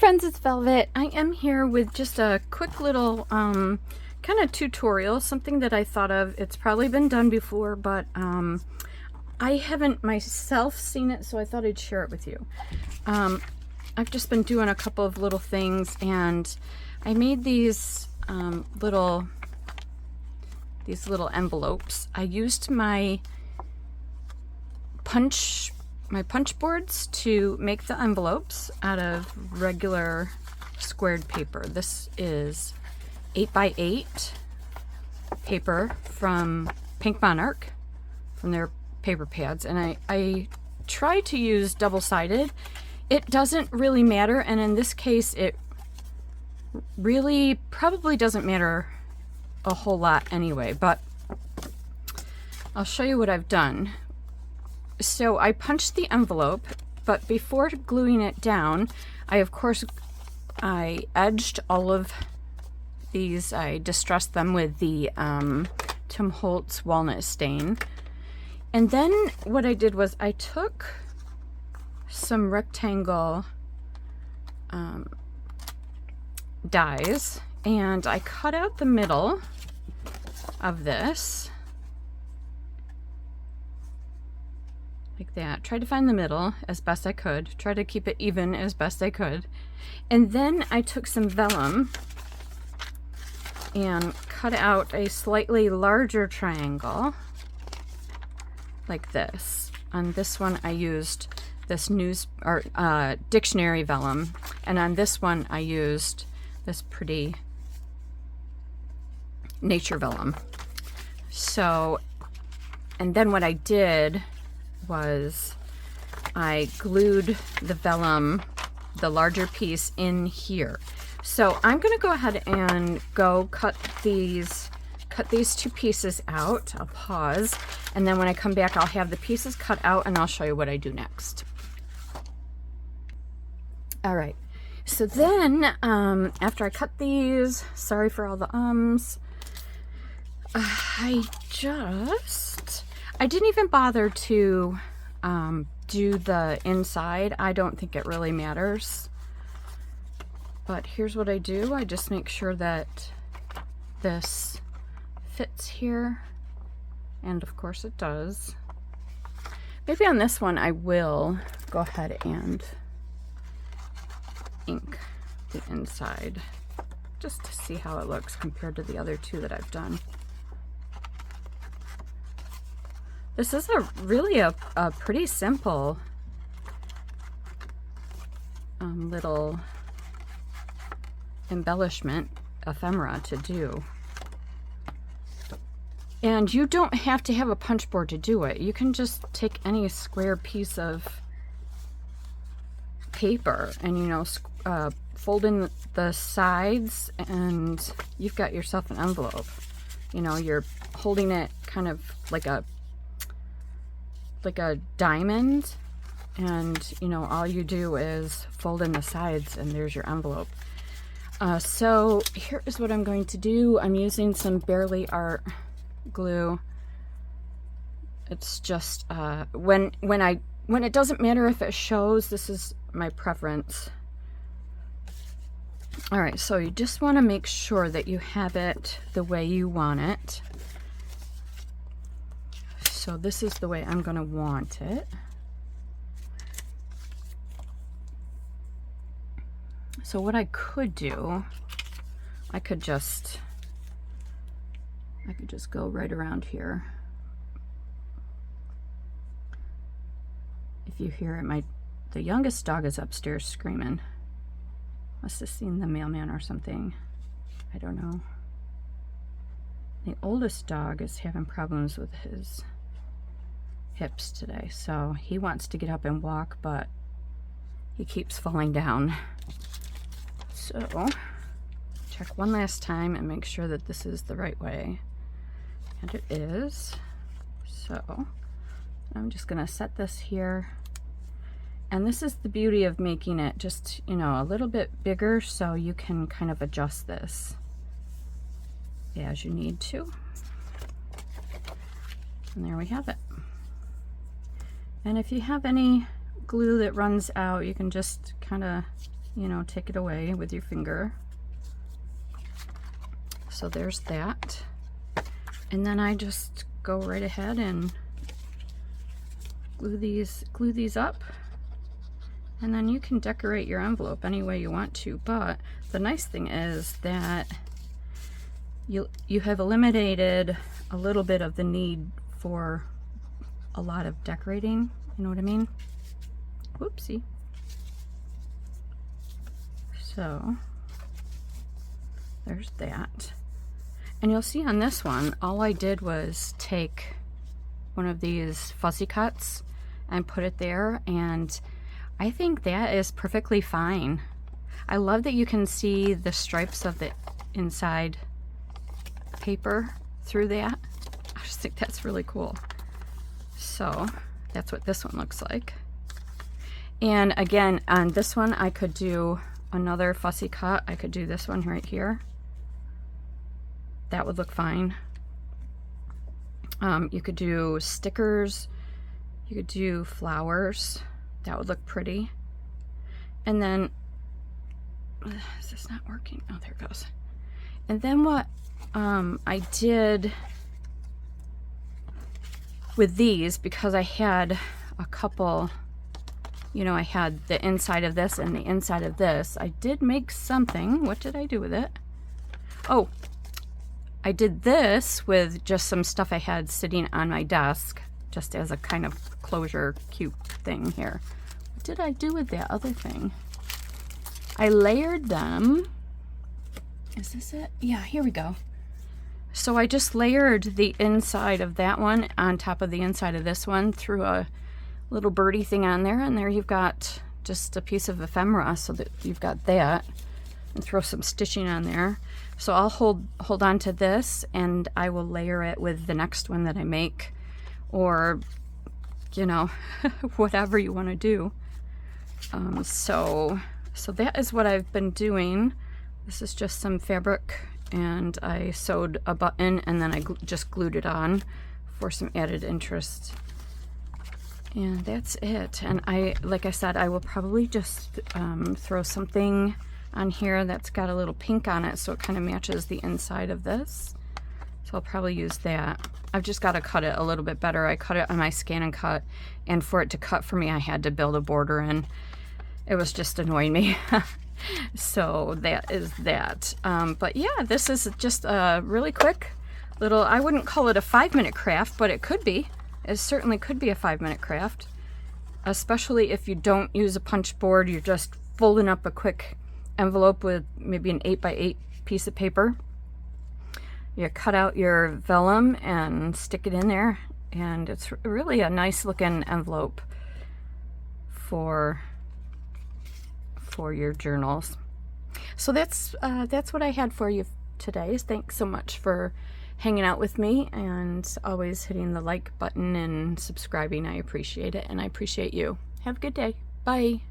friends, it's Velvet. I am here with just a quick little kind of tutorial, something that I thought of. It's probably been done before, but I haven't myself seen it, so I thought I'd share it with you. I've just been doing a couple of little things, and I made these little envelopes. I used my punch boards to make the envelopes out of regular squared paper. This is 8x8 paper from Pink Monarch, from their paper pads, and I try to use double-sided. It doesn't really matter, and in this case it really probably doesn't matter a whole lot anyway, but I'll show you what I've done. So I punched the envelope, but before gluing it down, I edged all of these. I distressed them with the Tim Holtz walnut stain. And then what I did was I took some rectangle dies and I cut out the middle of this like that. Tried to find the middle as best I could, try to keep it even as best I could, and then I took some vellum and cut out a slightly larger triangle like this. On this one I used this dictionary vellum, and on this one I used this pretty nature vellum. So, and then what I did was I glued the vellum, the larger piece, in here. So I'm going to go ahead and cut these two pieces out. I'll pause, and then when I come back I'll have the pieces cut out and I'll show you what I do next. All right, so then after I cut these, sorry for all the I didn't even bother to do the inside. I don't think it really matters. But here's what I do. I just make sure that this fits here. And of course it does. Maybe on this one I will go ahead and ink the inside just to see how it looks compared to the other two that I've done. This is really a pretty simple little embellishment ephemera to do. And you don't have to have a punch board to do it. You can just take any square piece of paper and, you know, fold in the sides, and you've got yourself an envelope. You know, you're holding it kind of like a diamond, and you know, all you do is fold in the sides and there's your envelope. So here is what I'm going to do. I'm using some Barely Art glue. It's just when it doesn't matter if it shows, this is my preference. All right, so you just want to make sure that you have it the way you want it. So this is the way I'm going to want it. So what I could do, I could just go right around here. If you hear it, the youngest dog is upstairs screaming. Must have seen the mailman or something. I don't know. The oldest dog is having problems with his hips today, so he wants to get up and walk, but he keeps falling down. So check one last time and make sure that this is the right way, and it is. So I'm just gonna set this here, and this is the beauty of making it just, you know, a little bit bigger, so you can kind of adjust this as you need to. And there we have it. And if you have any glue that runs out, you can just kind of you know, take it away with your finger. So there's that. And then I just go right ahead and glue these up. And then you can decorate your envelope any way you want to, but the nice thing is that you have eliminated a little bit of the need for a lot of decorating, you know what I mean? Whoopsie. So there's that. And you'll see on this one, all I did was take one of these fussy cuts and put it there, and I think that is perfectly fine. I love that you can see the stripes of the inside paper through that. I just think that's really cool. So that's what this one looks like. And again, on this one, I could do another fussy cut. I could do this one right here. That would look fine. You could do stickers. You could do flowers. That would look pretty. And then, is this not working? Oh, there it goes. And then what I did with these, because I had a couple, you know, I had the inside of this and the inside of this, I did make something. What did I do with it? Oh, I did this with just some stuff I had sitting on my desk, just as a kind of closure cute thing here. What did I do with that other thing? I layered them. Is this it? Yeah, here we go. So I just layered the inside of that one on top of the inside of this one, threw a little birdie thing on there, and there you've got just a piece of ephemera, so that you've got that, and throw some stitching on there. So I'll hold on to this, and I will layer it with the next one that I make, or, you know, whatever you want to do. So that is what I've been doing. This is just some fabric, and I sewed a button, and then I just glued it on for some added interest. And that's it. And like I said, I will probably just throw something on here that's got a little pink on it, so it kind of matches the inside of this. So I'll probably use that. I've just got to cut it a little bit better. I cut it on my Scan and Cut, and for it to cut for me, I had to build a border in. It was just annoying me. So that is that. But yeah, this is just a really quick little, I wouldn't call it a 5-minute craft, but it could be. It certainly could be a 5-minute craft, especially if you don't use a punch board. You're just folding up a quick envelope with maybe an 8x8 piece of paper. You cut out your vellum and stick it in there, and it's really a nice looking envelope for your journals. So that's what I had for you today. Thanks so much for hanging out with me, and always hitting the like button and subscribing. I appreciate it, and I appreciate you. Have a good day. Bye.